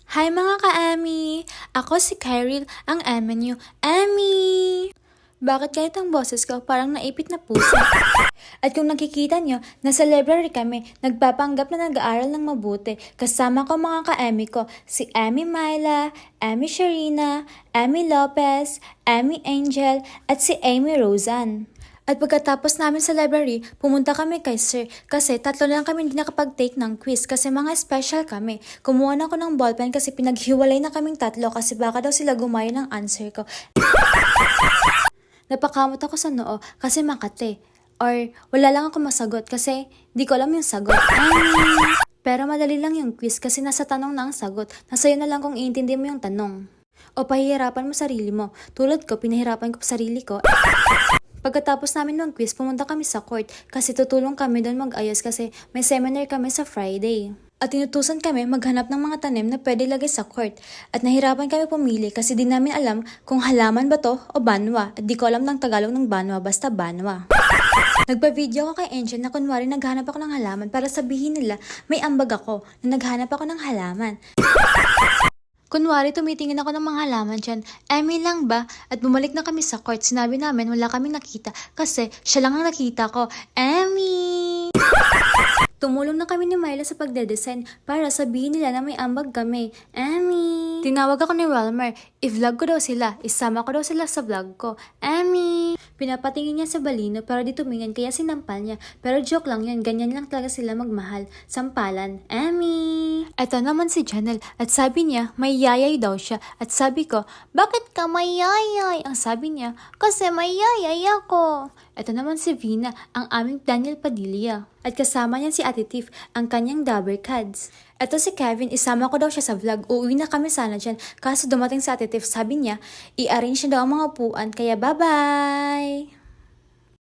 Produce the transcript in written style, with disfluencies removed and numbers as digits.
Hi mga ka-Ami! Ako si Kyril, ang Emi niyo. Emi! Bakit kahit ang boses ko parang naipit na puso? At kung nakikita nyo, nasa library kami, nagpapanggap na nag-aaral ng mabuti. Kasama ko mga ka-Emi ko, si Emi Myla, Emi Sharina, Emi Lopez, Emi Angel, at si Amy Rosan. At pagkatapos namin sa library, pumunta kami kay Sir kasi tatlo lang kami hindi nakapag-take ng quiz kasi mga special kami. Kumuha na ako ng ballpen kasi pinaghiwalay na kaming tatlo kasi baka daw sila gumaya ng answer ko. Napakamot ako sa noo kasi makate. Or wala lang ako masagot kasi di ko alam yung sagot. Pero madali lang yung quiz kasi nasa tanong na ang sagot. Nasa'yo na lang kung iintindi mo yung tanong. O pahihirapan mo sarili mo. Tulad ko, pinahirapan ko sarili ko. Pagkatapos namin mag-quiz, pumunta kami sa court kasi tutulong kami doon mag-ayos kasi may seminar kami sa Friday. At tinutusan kami maghanap ng mga tanim na pwede lagay sa court. At nahirapan kami pumili kasi di namin alam kung halaman ba to o banwa. At di ko alam ng Tagalog ng banwa, basta banwa. Nagpa-video ako kay Angel na kunwari naghanap ako ng halaman para sabihin nila may ambag ako na naghanap ako ng halaman. Kunwari, tumitingin ako ng mga halaman dyan. Emi lang ba? At bumalik na kami sa court. Sinabi namin wala kaming nakita kasi siya lang ang nakita ko. Emi! Tumulong na kami ni Myla sa pagde-design para sabihin nila na may ambag kami. Emi! Tinawag ako ni Welmer. I-vlog ko daw sila. Isama ko daw sila sa vlog ko. Emi! Pinapatingin niya sa balino pero di tumingin kaya sinampal niya. Pero joke lang yun. Ganyan lang talaga sila magmahal. Sampalan. Emi! Eto naman si Janelle at sabi niya may yayay daw siya. At sabi ko, bakit ka may yayay? Ang sabi niya, kasi may yayay ako. Eto naman si Vina, ang aming Daniel Padilla. At kasama niya si Ate Tiff, ang kanyang Dabber Cads. Eto si Kevin, isama ko daw siya sa vlog. Uuwi na kami sana dyan. Kaso dumating si Ate Tiff, sabi niya, i-arrange na daw ang mga upuan. Kaya bye-bye!